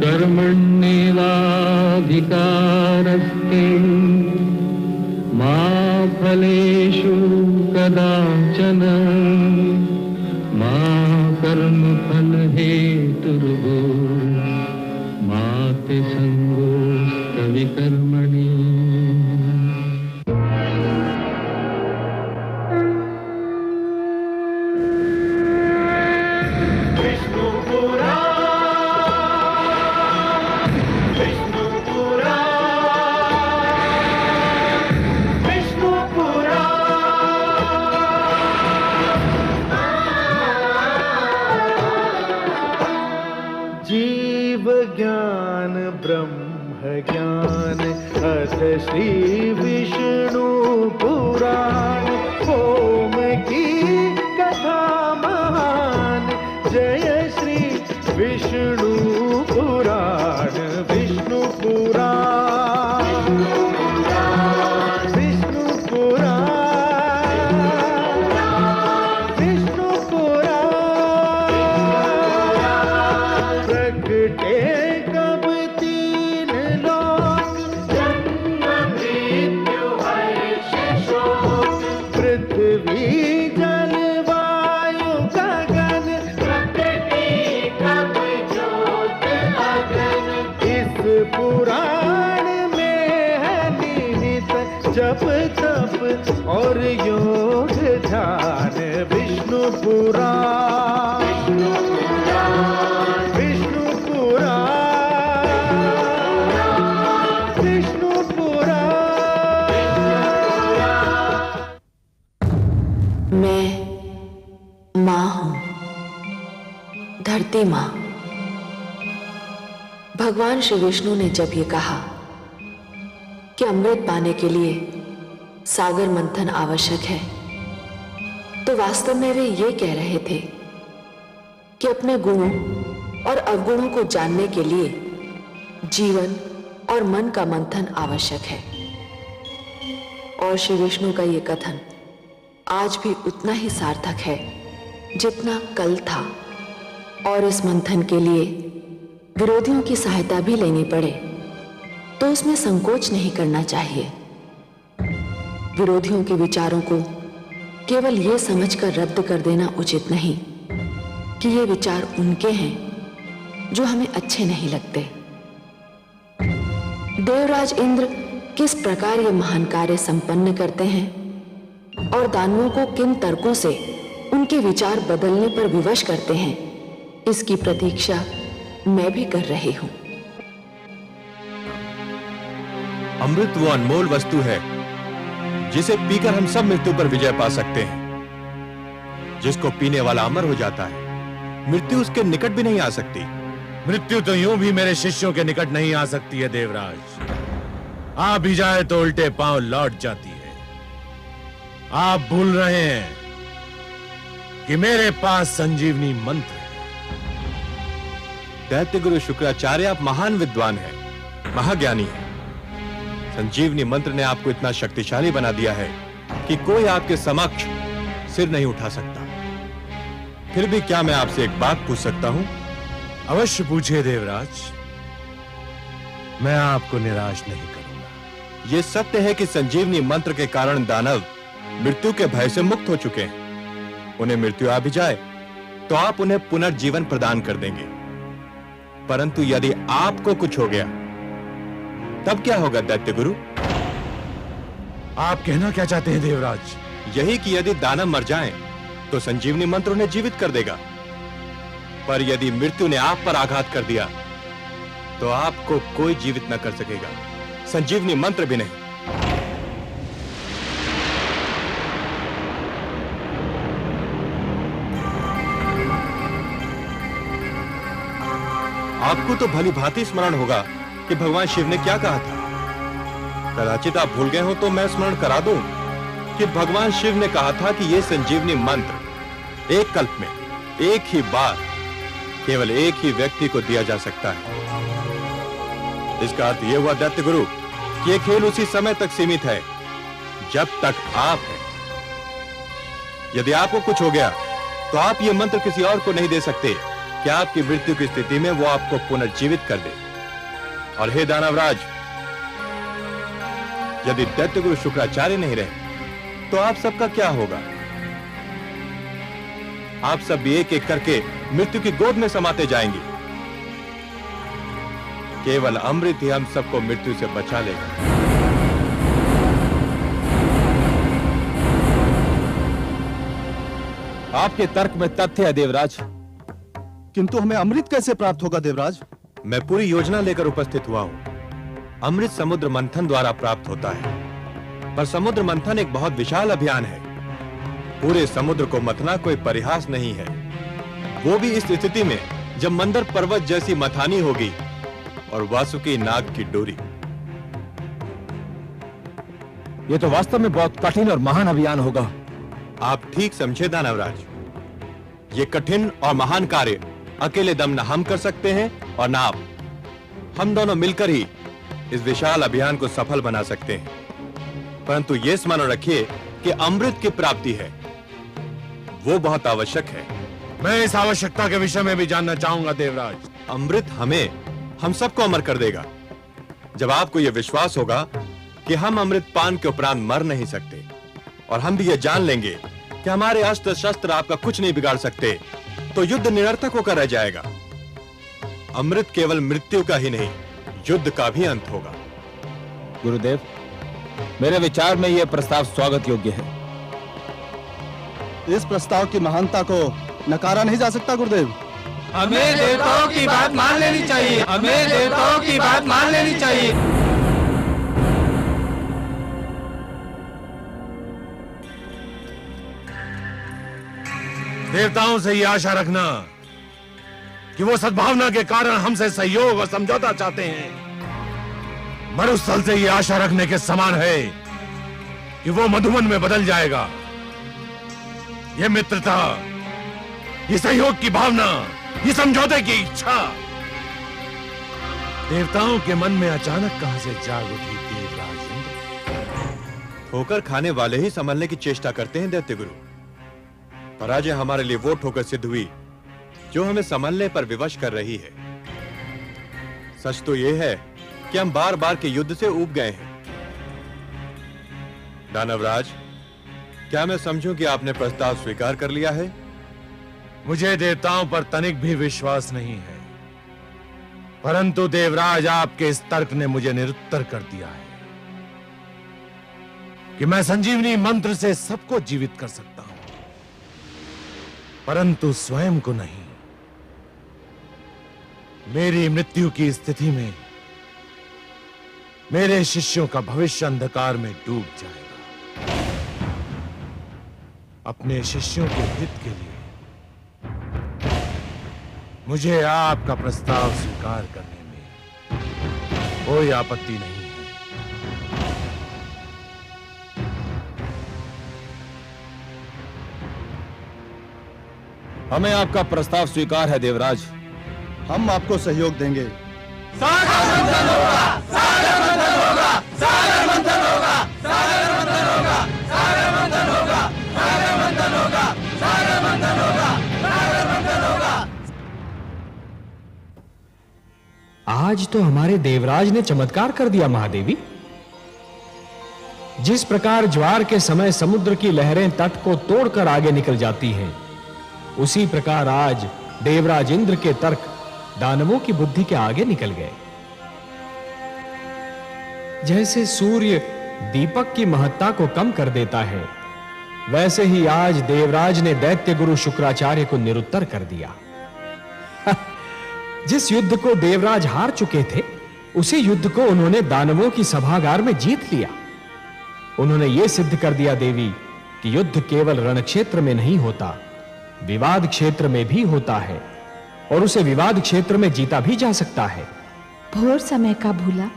कर्मण्येवाधिकारस्ते मा फलेषु कदाचन मा कर्मफलहेतुर्भो मा ते संगोऽस्तविकर्मणि। ज्ञान ब्रह्म ज्ञान अथ श्री विष्णु पुराण ओम की कथा महान जय श्री विष्णु पुराण विष्णु पुराण विष्णु पुराण विष्णु पुराण प्रगटे जप तप और योग ध्यान विष्णु पुराण विष्णु पुराण विष्णु पुराण। मैं माँ हूँ, धरती माँ। भगवान श्री विष्णु ने जब ये कहा कि अमृत पाने के लिए सागर मंथन आवश्यक है, तो वास्तव में वे ये कह रहे थे कि अपने गुणों और अवगुणों को जानने के लिए जीवन और मन का मंथन आवश्यक है। और श्री विष्णु का ये कथन आज भी उतना ही सार्थक है जितना कल था। और इस मंथन के लिए विरोधियों की सहायता भी लेनी पड़े तो उसमें संकोच नहीं करना चाहिए। विरोधियों के विचारों को केवल ये समझकर रद्द कर देना उचित नहीं कि ये विचार उनके हैं जो हमें अच्छे नहीं लगते। देवराज इंद्र किस प्रकार ये महान कार्य संपन्न करते हैं और दानवों को किन तर्कों से उनके विचार बदलने पर विवश करते हैं, इसकी प्रतीक्षा मैं भी कर रही हूं। अमृत वो अनमोल वस्तु है जिसे पीकर हम सब मृत्यु पर विजय पा सकते हैं। जिसको पीने वाला अमर हो जाता है, मृत्यु उसके निकट भी नहीं आ सकती। मृत्यु तो यूं भी मेरे शिष्यों के निकट नहीं आ सकती है देवराज। आ भी जाए तो उल्टे पांव लौट जाती है। आप भूल रहे हैं कि मेरे पास संजीवनी मंत्र है। दैत्य गुरु शुक्राचार्य, आप महान विद्वान हैं, महाज्ञानी हैं। संजीवनी मंत्र ने आपको इतना शक्तिशाली बना दिया है कि कोई आपके समक्ष सिर नहीं उठा सकता। फिर भी क्या मैं आपसे एक बात पूछ सकता हूं? अवश्य पूछिए देवराज, मैं आपको निराश नहीं करूंगा। यह सत्य है कि संजीवनी मंत्र के कारण दानव मृत्यु के भय से मुक्त हो चुके हैं। उन्हें मृत्यु आ भी जाए तो आप उन्हें पुनर्जीवन प्रदान कर देंगे। परंतु यदि आपको कुछ हो गया तब क्या होगा दैत्य गुरु? आप कहना क्या चाहते हैं देवराज? यही कि यदि दानव मर जाएं तो संजीवनी मंत्र उन्हें जीवित कर देगा, पर यदि मृत्यु ने आप पर आघात कर दिया तो आपको कोई जीवित न कर सकेगा, संजीवनी मंत्र भी नहीं। आपको तो भली भांति स्मरण होगा कि भगवान शिव ने क्या कहा था। कदाचित आप भूल गए हो तो मैं स्मरण करा दूं कि भगवान शिव ने कहा था कि यह संजीवनी मंत्र एक कल्प में एक ही बार केवल एक ही व्यक्ति को दिया जा सकता है। इसका अर्थ यह हुआ दैत्य गुरु कि यह खेल उसी समय तक सीमित है जब तक आप हैं। यदि आपको कुछ हो गया तो आप यह मंत्र किसी और को नहीं दे सकते, कि आपकी मृत्यु की स्थिति में वो आपको पुनर्जीवित कर दे। और हे दानवराज, यदि दैत्य गुरु शुक्राचार्य नहीं रहे तो आप सबका क्या होगा? आप सब भी एक एक करके मृत्यु की गोद में समाते जाएंगे। केवल अमृत ही हम सबको मृत्यु से बचा लेगा। आपके तर्क में तथ्य है देवराज, किंतु हमें अमृत कैसे प्राप्त होगा देवराज? मैं पूरी योजना लेकर उपस्थित हुआ हूं। अमृत समुद्र मंथन द्वारा प्राप्त होता है, पर समुद्र मंथन एक बहुत विशाल अभियान है। पूरे समुद्र को मथना कोई परिहास नहीं है, वो भी इस स्थिति में जब मंदर पर्वत जैसी मथानी होगी और वासुकी नाग की डोरी। ये तो वास्तव में बहुत कठिन और महान अभियान होगा। आप ठीक समझे दानवराज, ये कठिन और महान कार्य अकेले दम न हम कर सकते हैं और न आप। हम दोनों मिलकर ही इस विशाल अभियान को सफल बना सकते हैं। परंतु यह स्मरण रखिए कि अमृत की प्राप्ति है, वो बहुत आवश्यक है। मैं इस आवश्यकता के विषय में भी जानना चाहूंगा देवराज। अमृत हम सबको अमर कर देगा। जब आपको यह विश्वास होगा कि हम अमृत पान के उपरांत मर नहीं सकते, और हम भी यह जान लेंगे कि हमारे अस्त्र शस्त्र आपका कुछ नहीं बिगाड़ सकते, तो युद्ध निरर्थक होकर रह जाएगा। अमृत केवल मृत्यु का ही नहीं, युद्ध का भी अंत होगा। गुरुदेव, मेरे विचार में यह प्रस्ताव स्वागत योग्य है। इस प्रस्ताव की महानता को नकारा नहीं जा सकता गुरुदेव। हमें देवताओं की बात मान लेनी चाहिए, हमें देवताओं की बात मान लेनी चाहिए। देवताओं से यह आशा रखना कि वो सद्भावना के कारण हमसे सहयोग और समझौता चाहते हैं, मरुस्थल से यह आशा रखने के समान है कि वो मधुवन में बदल जाएगा। ये मित्रता, ये सहयोग की भावना, ये समझौते की इच्छा देवताओं के मन में अचानक कहां से जाग उठी देवराज इंद्र। ठोकर खाने वाले ही संभलने की चेष्टा करते हैं दैत्य गुरु। पराजय हमारे लिए वो ठोकर सिद्ध हुई जो हमें संभलने पर विवश कर रही है। सच तो यह है कि हम बार बार के युद्ध से ऊब गए हैं। दानवराज, क्या मैं समझूं कि आपने प्रस्ताव स्वीकार कर लिया है? मुझे देवताओं पर तनिक भी विश्वास नहीं है, परंतु देवराज आपके इस तर्क ने मुझे निरुत्तर कर दिया है कि मैं संजीवनी मंत्र से सबको जीवित कर सकता हूं, परंतु स्वयं को नहीं। मेरी मृत्यु की स्थिति में मेरे शिष्यों का भविष्य अंधकार में डूब जाएगा। अपने शिष्यों के हित के लिए मुझे आपका प्रस्ताव स्वीकार करने में कोई आपत्ति नहीं है। हमें आपका प्रस्ताव स्वीकार है देवराज। हम आपको सहयोग देंगे। सागर मंथन होगा, सागर मंथन होगा, सागर मंथन होगा, सागर मंथन होगा, सागर मंथन होगा, सागर मंथन होगा, सागर मंथन होगा, सागर मंथन होगा। आज तो हमारे देवराज ने चमत्कार कर दिया महादेवी। जिस प्रकार ज्वार के समय समुद्र की लहरें तट को तोड़कर आगे निकल जाती हैं, उसी प्रकार आज देवराज इंद्र के तर्क दानवों की बुद्धि के आगे निकल गए। जैसे सूर्य दीपक की महत्ता को कम कर देता है, वैसे ही आज देवराज ने दैत्य गुरु शुक्राचार्य को निरुत्तर कर दिया। जिस युद्ध को देवराज हार चुके थे, उसी युद्ध को उन्होंने दानवों की सभागार में जीत लिया। उन्होंने यह सिद्ध कर दिया देवी कि युद्ध केवल रणक्षेत्र में नहीं होता, विवाद क्षेत्र में भी होता है, और उसे विवाद क्षेत्र में जीता भी जा सकता है। भोर समय का भूला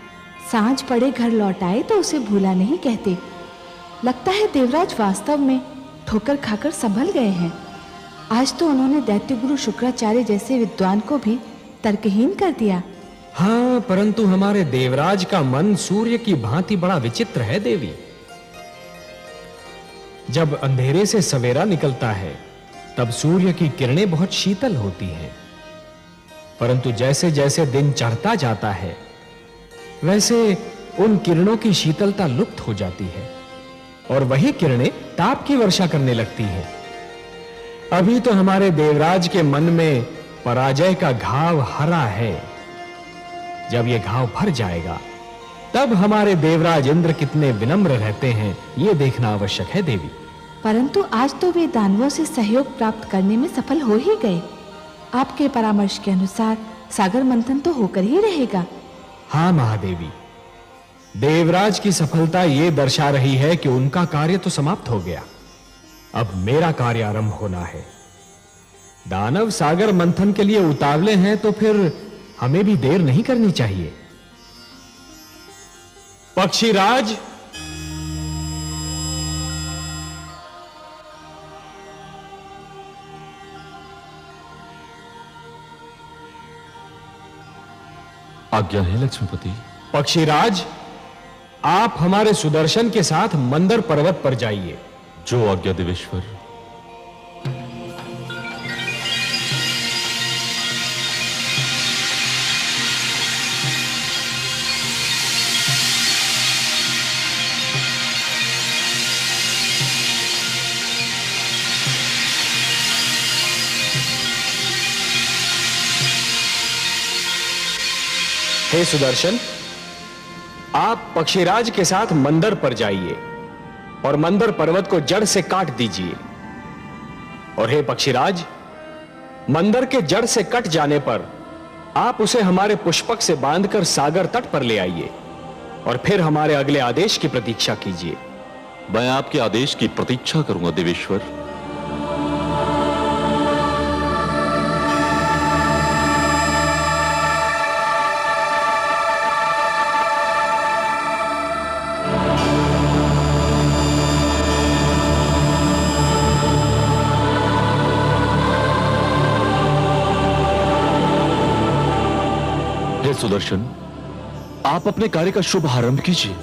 सांझ पड़े घर लौट आए तो उसे भूला नहीं कहते। लगता है देवराज वास्तव में ठोकर खाकर संभल गए हैं। आज तो उन्होंने दैत्य गुरु शुक्राचार्य जैसे विद्वान को भी तर्कहीन कर दिया। हाँ, परंतु हमारे देवराज का मन सूर्य की भांति बड़ा विचित्र है देवी। जब अंधेरे से सवेरा निकलता है, तब सूर्य की किरणें बहुत शीतल होती हैं, परंतु जैसे जैसे दिन चढ़ता जाता है वैसे उन किरणों की शीतलता लुप्त हो जाती है और वही किरणें ताप की वर्षा करने लगती हैं। अभी तो हमारे देवराज के मन में पराजय का घाव हरा है। जब यह घाव भर जाएगा तब हमारे देवराज इंद्र कितने विनम्र रहते हैं यह देखना आवश्यक है देवी। परंतु आज तो वे दानवों से सहयोग प्राप्त करने में सफल हो ही गए। आपके परामर्श के अनुसार सागर मंथन तो होकर ही रहेगा। हाँ महादेवी, देवराज की सफलता यह दर्शा रही है कि उनका कार्य तो समाप्त हो गया, अब मेरा कार्य आरंभ होना है। दानव सागर मंथन के लिए उतावले हैं तो फिर हमें भी देर नहीं करनी चाहिए। पक्षीराज, आज्ञा है लक्ष्मीपति। पक्षीराज, आप हमारे सुदर्शन के साथ मंदर पर्वत पर जाइए। जो आज्ञा देवेश्वर। हे सुदर्शन, आप पक्षीराज के साथ मंदर पर जाइए और मंदर पर्वत को जड़ से काट दीजिए। और हे पक्षीराज, मंदर के जड़ से कट जाने पर आप उसे हमारे पुष्पक से बांधकर सागर तट पर ले आइए और फिर हमारे अगले आदेश की प्रतीक्षा कीजिए। मैं आपके आदेश की प्रतीक्षा करूंगा देवेश्वर। सुदर्शन, आप अपने कार्य का शुभ आरंभ कीजिए,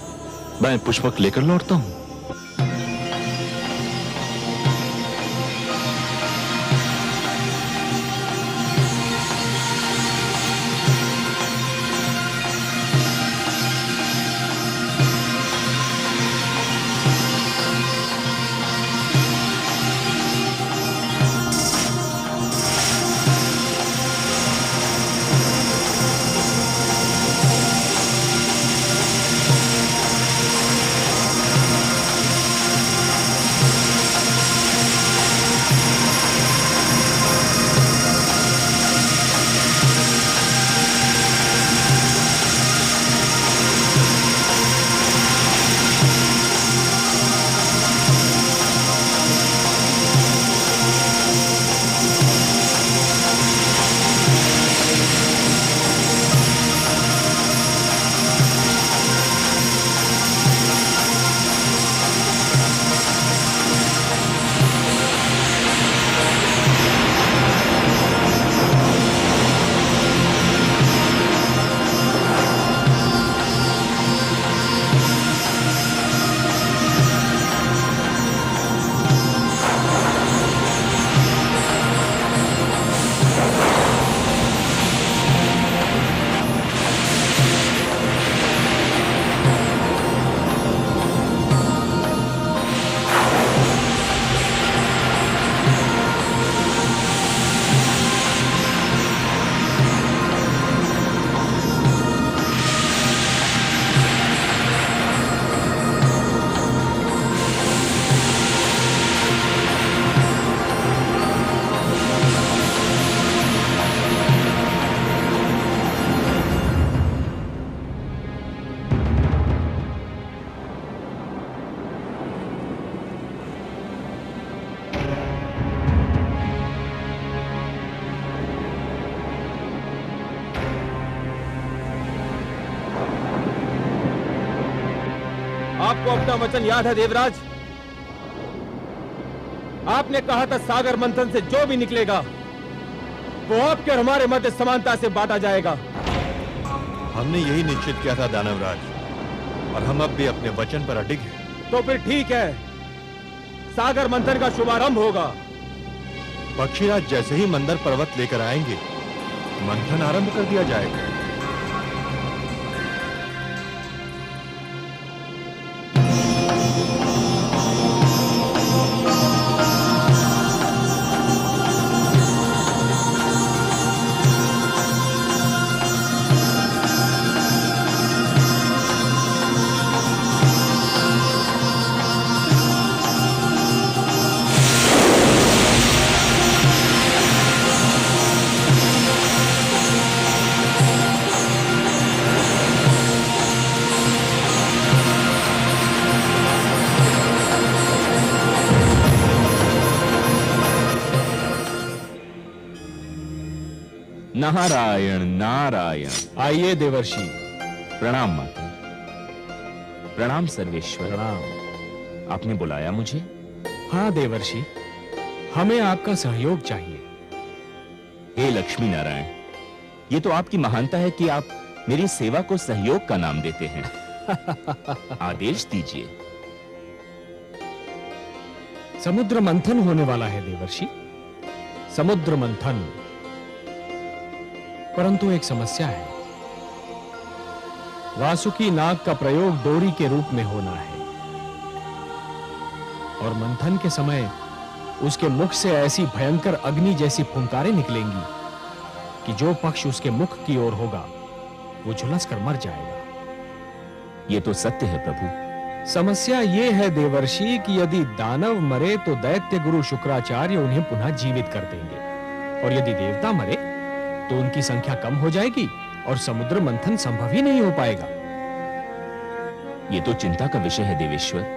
मैं पुष्पक लेकर लौटता हूं। आपको अपना वचन याद है देवराज? आपने कहा था सागर मंथन से जो भी निकलेगा वो आपके और हमारे मध्य समानता से बांटा जाएगा। हमने यही निश्चित किया था दानवराज, और हम अब भी अपने वचन पर अडिग हैं। तो फिर ठीक है, सागर मंथन का शुभारंभ होगा। पक्षीराज जैसे ही मंदर पर्वत लेकर आएंगे मंथन आरंभ कर दिया जाएगा। नारायण नारायण। आइए देवर्षि। प्रणाम माता। प्रणाम सर्वेश्वर। प्रणाम। आपने बुलाया मुझे? हाँ देवर्षि, हमें आपका सहयोग चाहिए। हे लक्ष्मी नारायण, ये तो आपकी महानता है कि आप मेरी सेवा को सहयोग का नाम देते हैं। आदेश दीजिए। समुद्र मंथन होने वाला है देवर्षि, समुद्र मंथन। परंतु एक समस्या है। वासुकी नाग का प्रयोग डोरी के रूप में होना है और मंथन के समय उसके मुख से ऐसी भयंकर अग्नि जैसी फुंकारें निकलेंगी कि जो पक्ष उसके मुख की ओर होगा वो झुलस कर मर जाएगा। ये तो सत्य है प्रभु। समस्या ये है देवर्षि कि यदि दानव मरे तो दैत्य गुरु शुक्राचार्य उन्हें पुनः जीवित कर देंगे, और यदि देवता मरे तो उनकी संख्या कम हो जाएगी और समुद्र मंथन संभव ही नहीं हो पाएगा। ये तो चिंता का विषय है देवेश्वर।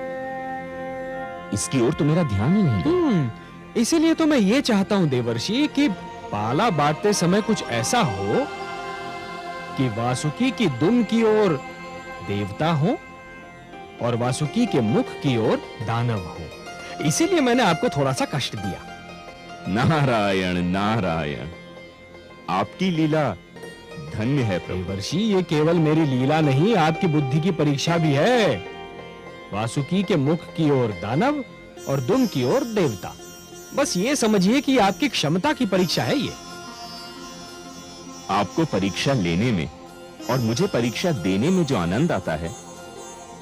इसकी ओर तो मेरा ध्यान ही नहीं गया। इसीलिए तो मैं ये चाहता हूं देवर्षि कि पाला बांटते समय कुछ ऐसा हो कि वासुकी की दुम की ओर देवता हो और वासुकी के मुख की ओर दानव हो। इसीलिए मैंने आपको थोड़ा सा कष्ट दिया। नारायण नारायण, आपकी लीला धन्य है प्रभु। देवर्षि, ये केवल मेरी लीला नहीं, आपकी बुद्धि की परीक्षा भी है। वासुकी के मुख की ओर दानव और दुम की ओर देवता। बस ये समझिए कि आपकी क्षमता की परीक्षा है ये। आपको परीक्षा लेने में और मुझे परीक्षा देने में जो आनंद आता है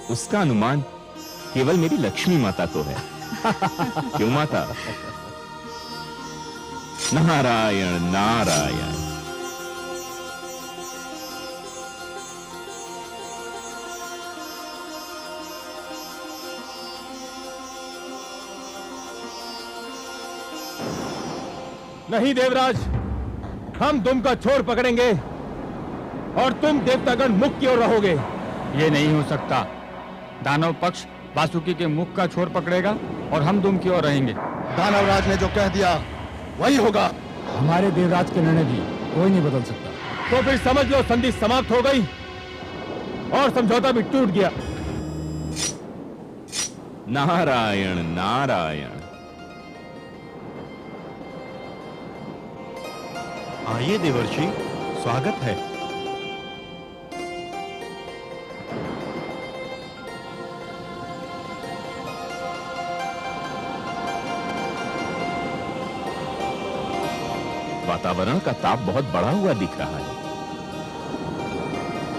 उसका अनुमान केवल मेरी लक्ष्मी माता को है। क्यों माता? नारायण नारायण। नहीं देवराज, हम दुम का छोर पकड़ेंगे और तुम देवतागण मुख की ओर रहोगे। ये नहीं हो सकता। दानव पक्ष वासुकी के मुख का छोर पकड़ेगा और हम दुम की ओर रहेंगे। दानवराज ने जो कह दिया वही होगा। हमारे देवराज के निर्णय भी कोई नहीं बदल सकता। तो फिर समझ लो संधि समाप्त हो गई और समझौता भी टूट गया। नारायण नारायण। आइए देवर्षि, स्वागत है। वातावरण का ताप बहुत बढ़ा हुआ दिख रहा है।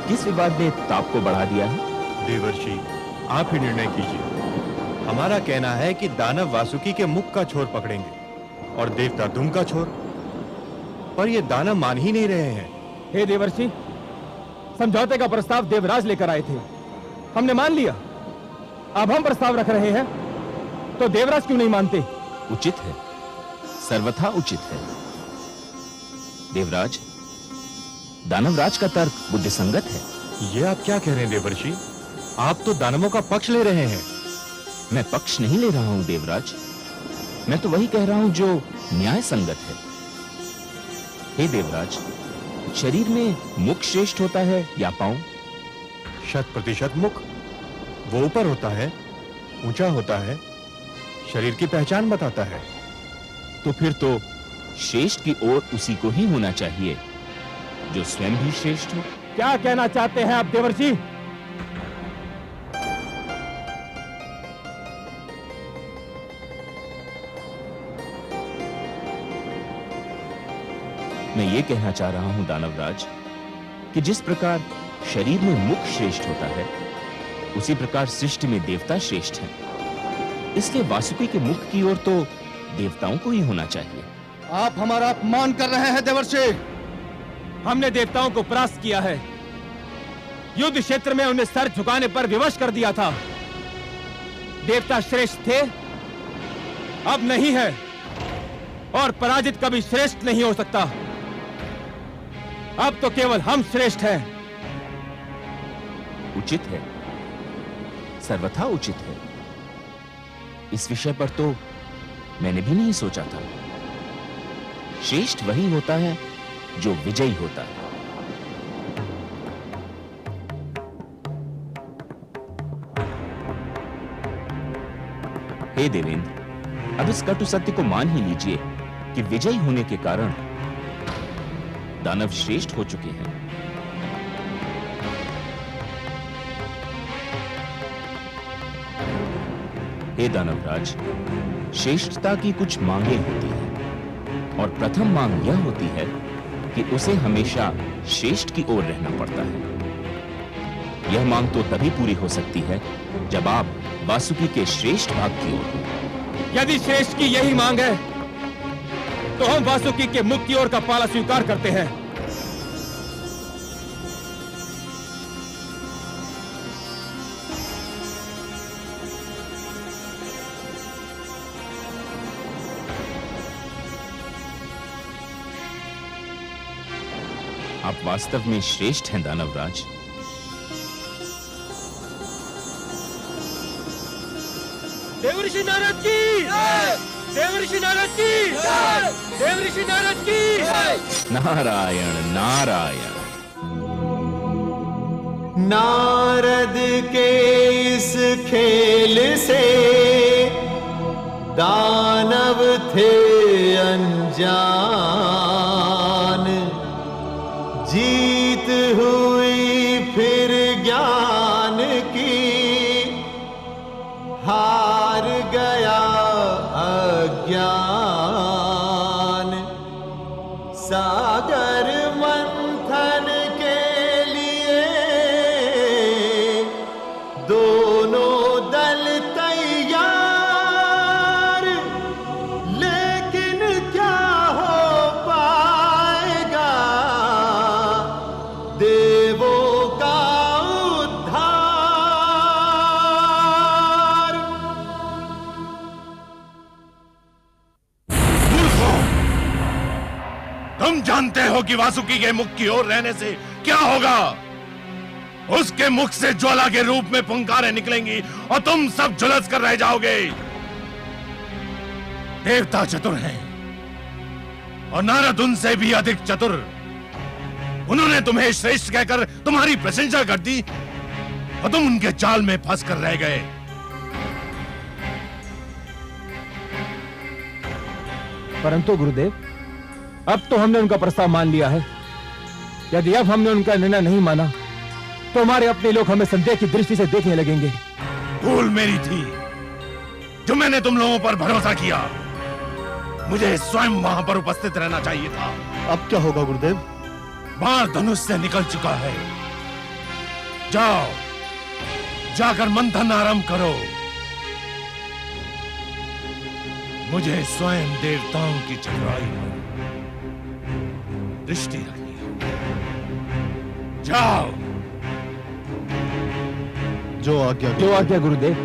किस विवाद ने ताप को बढ़ा दिया है? देवर्षि, आप ही निर्णय कीजिए। हमारा कहना है कि दानव वासुकी के मुख का छोर पकड़ेंगे और देवता दुम का छोर, पर ये दानव मान ही नहीं रहे हैं। हे देवर्षि, समझौते का प्रस्ताव देवराज लेकर आए थे, हमने मान लिया। अब हम प्रस्ताव रख रहे हैं तो देवराज क्यों नहीं मानते? उचित है, सर्वथा उचित है। देवराज, दानवराज का तर्क बुद्धिसंगत है। ये आप क्या कह रहे हैं देवर्षि? आप तो दानवों का पक्ष ले रहे हैं। मैं पक्ष नहीं ले रहा हूं देवराज, मैं तो वही कह रहा हूं जो न्याय संगत है। हे देवराज, शरीर में मुख श्रेष्ठ होता है या पांव? 100% मुख। वो ऊपर होता है, ऊंचा होता है, शरीर की पहचान बताता है। तो फिर तो श्रेष्ठ की ओर उसी को ही होना चाहिए जो स्वयं भी श्रेष्ठ हो। क्या कहना चाहते हैं आप देवर्षि? मैं ये कहना चाह रहा हूं दानवराज कि जिस प्रकार शरीर में मुख श्रेष्ठ होता है, उसी प्रकार सृष्टि में देवता श्रेष्ठ हैं। इसलिए वासुकी के मुख की ओर तो देवताओं को ही होना चाहिए। आप हमारा अपमान कर रहे हैं देवर्षि। हमने देवताओं को परास्त किया है, युद्ध क्षेत्र में उन्हें सर झुकाने पर विवश कर दिया था। देवता श्रेष्ठ थे, अब नहीं है, और पराजित कभी श्रेष्ठ नहीं हो सकता। अब तो केवल हम श्रेष्ठ हैं। उचित है, सर्वथा उचित है। इस विषय पर तो मैंने भी नहीं सोचा था। श्रेष्ठ वही होता है जो विजयी होता है। हे देवेंद्र, अब इस कटु सत्य को मान ही लीजिए कि विजयी होने के कारण दानव श्रेष्ठ हो चुके हैं। हे दानवराज, श्रेष्ठता की कुछ मांगे होती हैं, और प्रथम मांग यह होती है कि उसे हमेशा श्रेष्ठ की ओर रहना पड़ता है। यह मांग तो तभी पूरी हो सकती है जब आप वासुकी के श्रेष्ठ भाग की ओर हो। यदि श्रेष्ठ की यही मांग है, तो हम वासुकी के मुख की ओर का पाला स्वीकार करते हैं। आप वास्तव में श्रेष्ठ हैं दानवराज। देवर्षि नारद की, देवर्षि नारद की, देवर्षि नारद की। नारायण नारायण। नारद के इस खेल से दानव थे अनजान। जीत हुई फिर ज्ञान की, हार गया अज्ञान। सागर मंथन के लिए दोनों दल तैयार, लेकिन क्या हो पाएगा देवों का उद्धार। तुम जानते हो कि वासुकी के मुख की ओर रहने से क्या होगा? उसके मुख से ज्वाला के रूप में पुंकारें निकलेंगी और तुम सब झुलस कर रह जाओगे। देवता चतुर हैं और नारद उनसे भी अधिक चतुर। उन्होंने तुम्हें श्रेष्ठ कहकर तुम्हारी प्रशंसा कर दी और तुम उनके जाल में फंस कर रह गए। परंतु गुरुदेव, अब तो हमने उनका प्रस्ताव मान लिया है। यदि अब हमने उनका निर्णय नहीं माना, तो हमारे अपने लोग हमें संदेह की दृष्टि से देखने लगेंगे। भूल मेरी थी जो मैंने तुम लोगों पर भरोसा किया। मुझे स्वयं वहां पर उपस्थित रहना चाहिए था। अब क्या होगा गुरुदेव? बाण धनुष से निकल चुका है। जाओ, जाकर मंथन आरंभ करो। मुझे स्वयं देवताओं की चतुराई पर दृष्टि रखनी है। जाओ। जो आज्ञा गुरुदेव।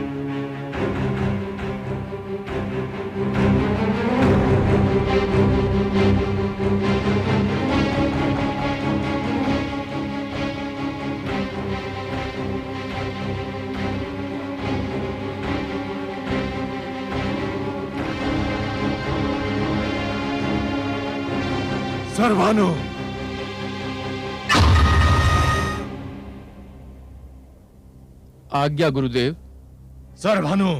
सर्वानु, आज्ञा गुरुदेव। सर्वानु,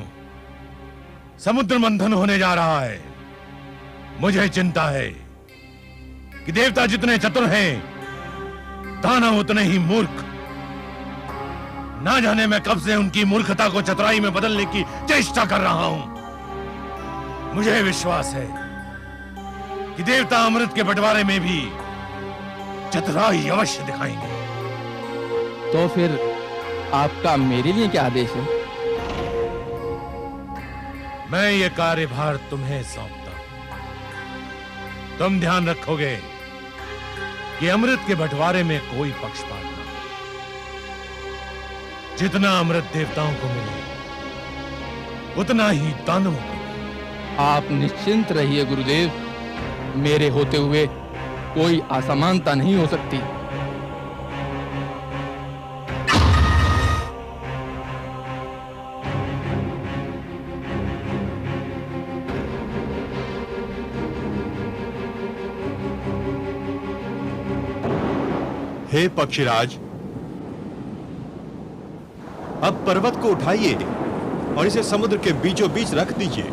समुद्र मंथन होने जा रहा है। मुझे चिंता है कि देवता जितने चतुर हैं, दानव उतने ही मूर्ख। ना जाने मैं कब से उनकी मूर्खता को चतुराई में बदलने की चेष्टा कर रहा हूं। मुझे विश्वास है कि देवता अमृत के बंटवारे में भी चतुराई अवश्य दिखाएंगे। तो फिर आपका मेरे लिए क्या आदेश है? मैं ये कार्यभार तुम्हें सौंपता हूं। तुम ध्यान रखोगे कि अमृत के बंटवारे में कोई पक्षपात न हो। जितना अमृत देवताओं को मिले उतना ही दानवों को। आप निश्चिंत रहिए गुरुदेव, मेरे होते हुए कोई असमानता नहीं हो सकती। हे पक्षीराज, अब पर्वत को उठाइए और इसे समुद्र के बीचों बीच रख दीजिए।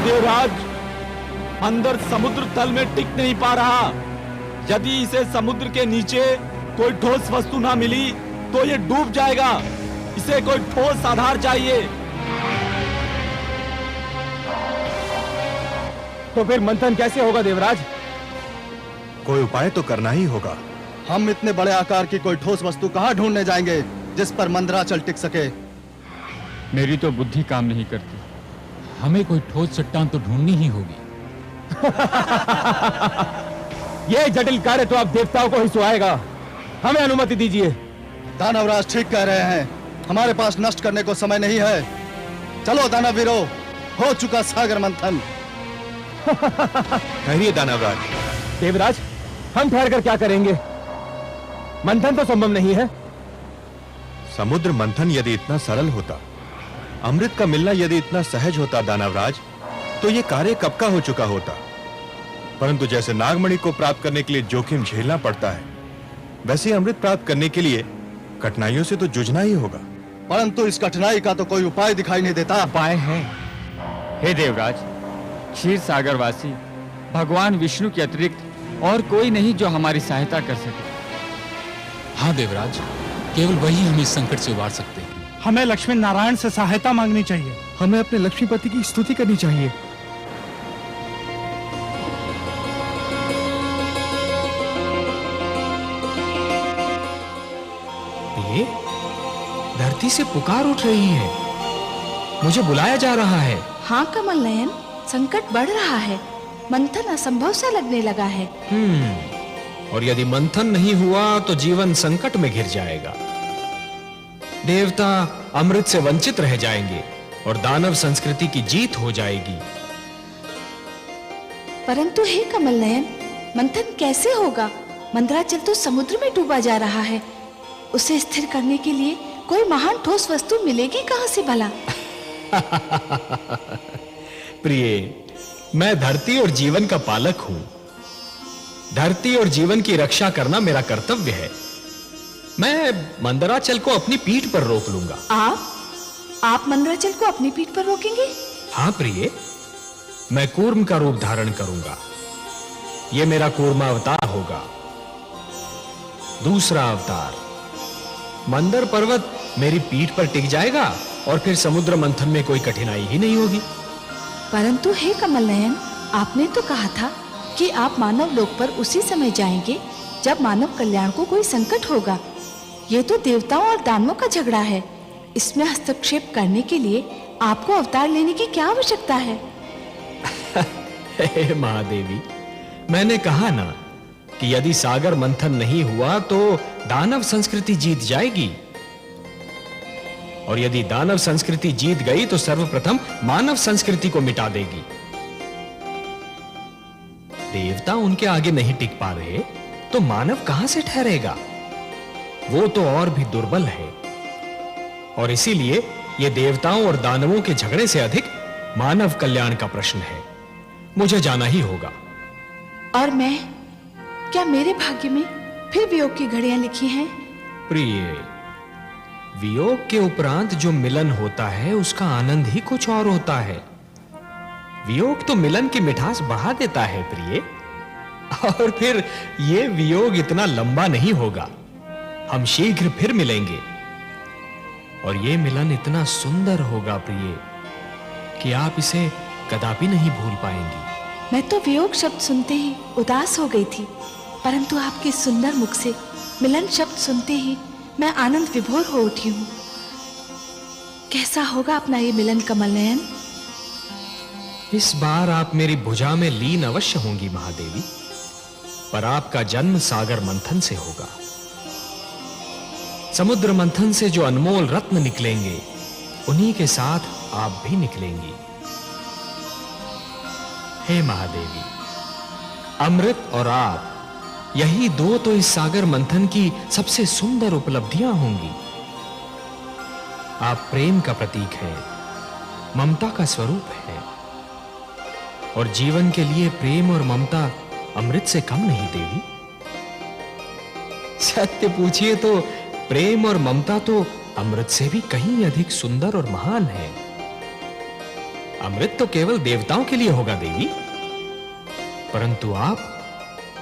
देवराज, अंदर समुद्र तल में टिक नहीं पा रहा। यदि इसे समुद्र के नीचे कोई ठोस वस्तु ना मिली तो ये डूब जाएगा। इसे कोई ठोस आधार चाहिए। तो फिर मंथन कैसे होगा देवराज? कोई उपाय तो करना ही होगा। हम इतने बड़े आकार की कोई ठोस वस्तु कहां ढूंढने जाएंगे जिस पर मंदराचल टिक सके? मेरी तो बुद्धि काम नहीं करती। हमें कोई ठोस चट्टान तो ढूंढनी ही होगी। ये जटिल कार्य तो आप देवताओं को ही सुहाएगा। हमें अनुमति दीजिए। दानवराज ठीक कह रहे हैं, हमारे पास नष्ट करने को समय नहीं है। चलो दानवीरों, हो चुका सागर मंथन। ठहरिए दानवराज। देवराज, हम ठहर कर क्या करेंगे? मंथन तो संभव नहीं है। समुद्र मंथन यदि इतना सरल होता, अमृत का मिलना यदि इतना सहज होता दानवराज, तो यह कार्य कब का हो चुका होता। परंतु जैसे नागमणि को प्राप्त करने के लिए जोखिम झेलना पड़ता है, वैसे अमृत प्राप्त करने के लिए कठिनाइयों से तो जूझना ही होगा। परंतु इस कठिनाई का तो कोई उपाय दिखाई नहीं देता। उपाय है। हे देवराज, क्षीर सागर वासी भगवान विष्णु के अतिरिक्त और कोई नहीं जो हमारी सहायता कर सके। हाँ देवराज, केवल वही हमें इस संकट से उबार सकते हैं। हमें लक्ष्मी नारायण से सहायता मांगनी चाहिए। हमें अपने लक्ष्मीपति की स्तुति करनी चाहिए। ये धरती से पुकार उठ रही है, मुझे बुलाया जा रहा है। हाँ कमल नयन, संकट बढ़ रहा है। मंथन असंभव सा लगने लगा है। और यदि मंथन नहीं हुआ तो जीवन संकट में घिर जाएगा। देवता अमृत से वंचित रह जाएंगे और दानव संस्कृति की जीत हो जाएगी। परंतु हे कमल नयन, मंथन कैसे होगा? मंदराचल तो समुद्र में डूबा जा रहा है। उसे स्थिर करने के लिए कोई महान ठोस वस्तु मिलेगी कहां से भला? प्रिय, मैं धरती और जीवन का पालक हूं। धरती और जीवन की रक्षा करना मेरा कर्तव्य है। मैं मंदराचल को अपनी पीठ पर रोक लूंगा। आप मंदराचल को अपनी पीठ पर रोकेंगे? हाँ प्रिय, मैं कूर्म का रूप धारण करूंगा। यह मेरा कूर्मा अवतार होगा। दूसरा अवतार, मंदर पर्वत मेरी पीठ पर टिक जाएगा और फिर समुद्र मंथन में कोई कठिनाई ही नहीं होगी। परंतु हे कमल नयन, आपने तो कहा था कि आप मानव लोक पर उसी समय जाएंगे जब मानव कल्याण को कोई संकट होगा। ये तो देवताओं और दानवों का झगड़ा है। इसमें हस्तक्षेप करने के लिए आपको अवतार लेने की क्या आवश्यकता है? हे महादेवी, मैंने कहा ना कि यदि सागर मंथन नहीं हुआ तो दानव संस्कृति जीत जाएगी, और यदि दानव संस्कृति जीत गई तो सर्वप्रथम मानव संस्कृति को मिटा देगी। देवता उनके आगे नहीं टिक पा रहे तो मानव कहां से ठहरेगा? वो तो और भी दुर्बल है, और इसीलिए यह देवताओं और दानवों के झगड़े से अधिक मानव कल्याण का प्रश्न है। मुझे जाना ही होगा। और मैं, क्या मेरे भाग्य में फिर वियोग की घड़ियां लिखी हैं? प्रिय, वियोग के उपरांत जो मिलन होता है उसका आनंद ही कुछ और होता है। वियोग तो मिलन की मिठास बढ़ा देता है प्रिय, और फिर यह वियोग इतना लंबा नहीं होगा। हम शीघ्र फिर मिलेंगे, और यह मिलन इतना सुंदर होगा प्रिय कि आप इसे कदापि नहीं भूल पाएंगी। मैं तो वियोग शब्द सुनते ही उदास हो गई थी, परंतु आपके सुंदर मुख से मिलन शब्द सुनते ही मैं आनंद विभोर हो उठी हूं। कैसा होगा अपना ये मिलन कमल नयन? इस बार आप मेरी भुजा में लीन अवश्य होंगी महादेवी, पर आपका जन्म सागर मंथन से होगा। समुद्र मंथन से जो अनमोल रत्न निकलेंगे, उन्हीं के साथ आप भी निकलेंगी। हे महादेवी, अमृत और आप, यही दो तो इस सागर मंथन की सबसे सुंदर उपलब्धियां होंगी। आप प्रेम का प्रतीक हैं, ममता का स्वरूप है, और जीवन के लिए प्रेम और ममता अमृत से कम नहीं देवी। सत्य पूछिए तो प्रेम और ममता तो अमृत से भी कहीं अधिक सुंदर और महान है। अमृत तो केवल देवताओं के लिए होगा देवी, परंतु आप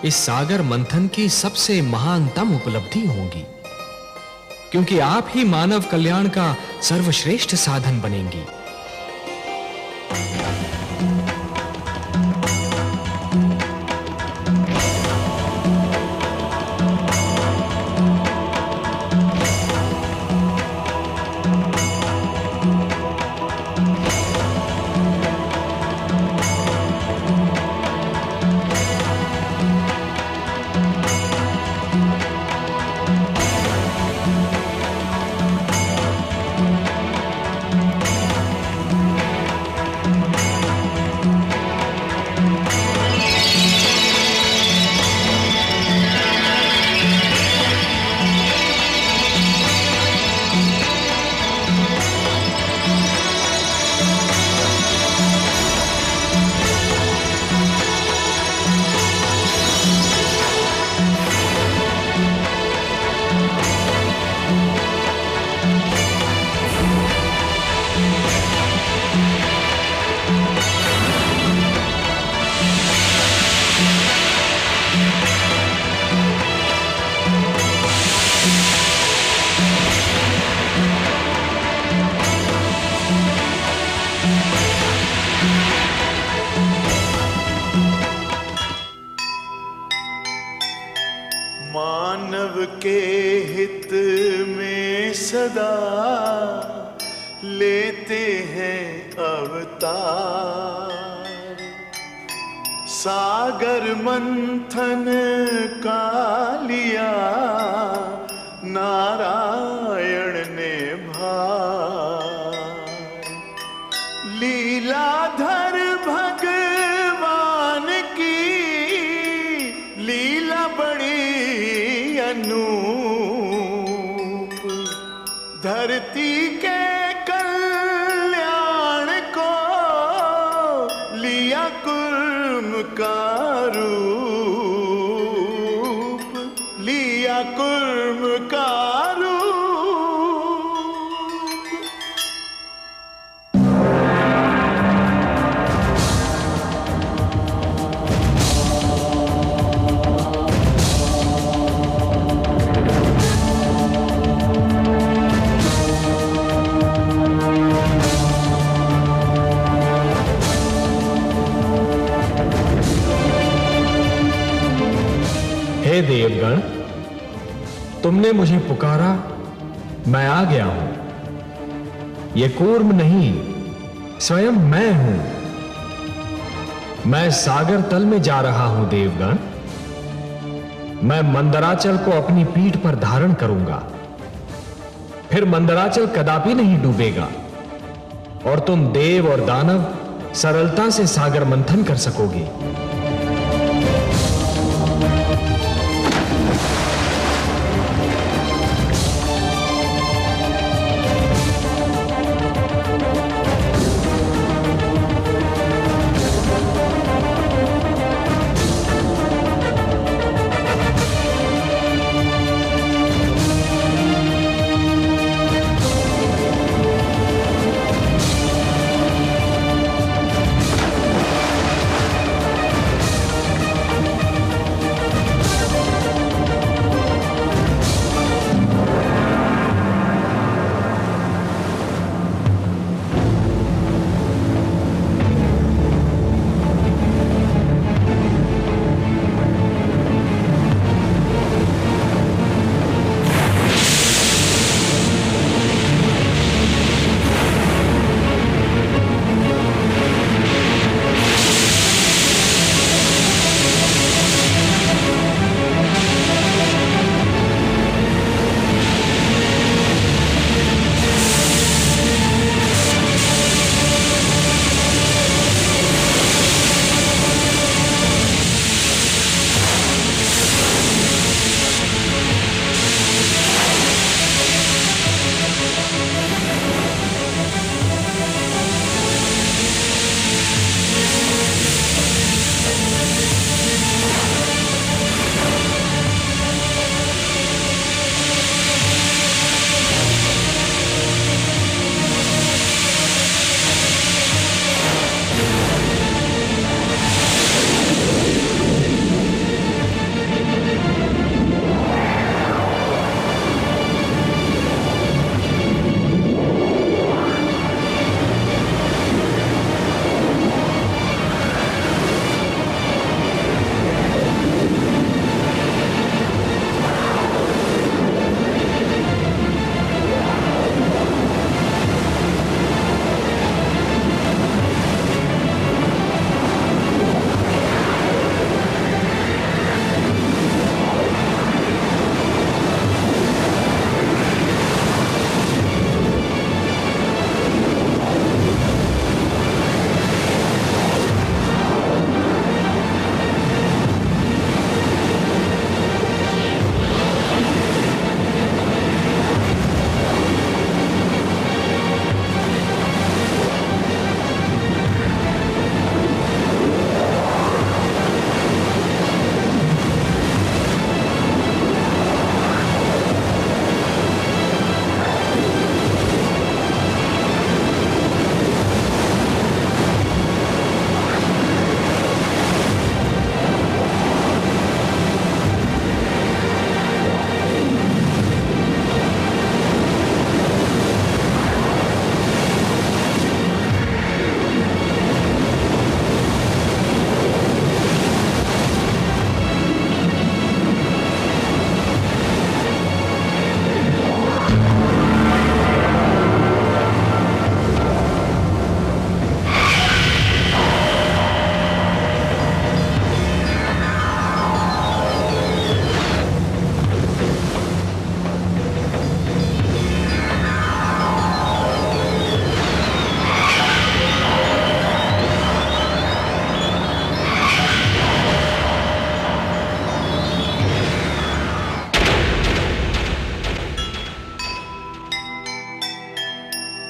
इस सागर मंथन की सबसे महानतम उपलब्धि होंगी, क्योंकि आप ही मानव कल्याण का सर्वश्रेष्ठ साधन बनेंगी। मानव के हित में सदा लेते हैं अवतार। सागर मंथन का लिया नारायण ने भार। लीलाधर भगवान की लीला बड़ी अनूप। धरती के कल्याण को लिया कुर्म का रूप। लिया कुर्म का देवगण, तुमने मुझे पुकारा, मैं आ गया हूं। यह कूर्म नहीं, स्वयं मैं हूं। मैं सागर तल में जा रहा हूं देवगण। मैं मंदराचल को अपनी पीठ पर धारण करूंगा, फिर मंदराचल कदापि नहीं डूबेगा और तुम देव और दानव सरलता से सागर मंथन कर सकोगे।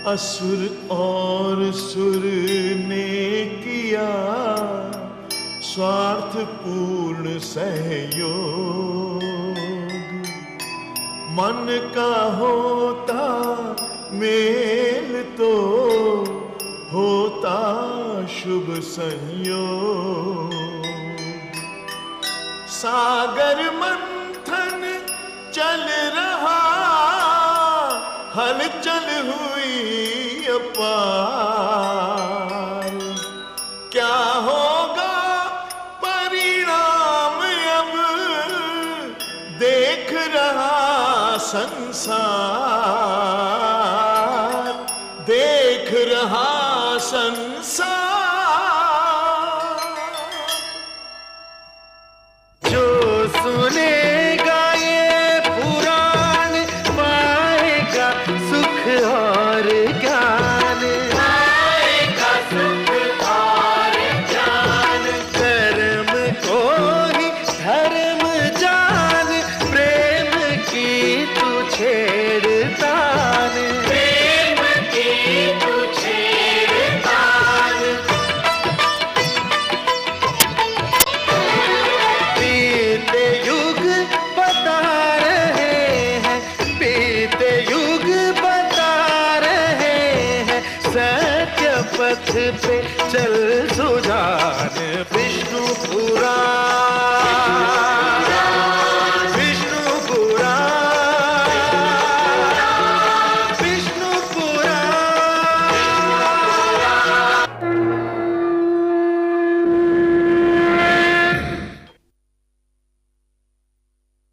असुर और सुर ने किया स्वार्थपूर्ण सहयोग, मन का होता मेल तो होता शुभ संयोग। सागर मंथन चल रहा, हलचल हुई अपार, क्या होगा परिणाम अब संसार, देख रहा संसार। जो सुनेगा ये पुराण पाएगा सुख और ज्ञान, पाएगा सुख और ज्ञान। कर्म को ही धर्म जान, प्रेम की तू छेड़तान, प्रेम की तू छेड़तान। बीते युग बता रहे हैं, बीते युग बता रहे हैं, सत्य पथ पे चल सुजान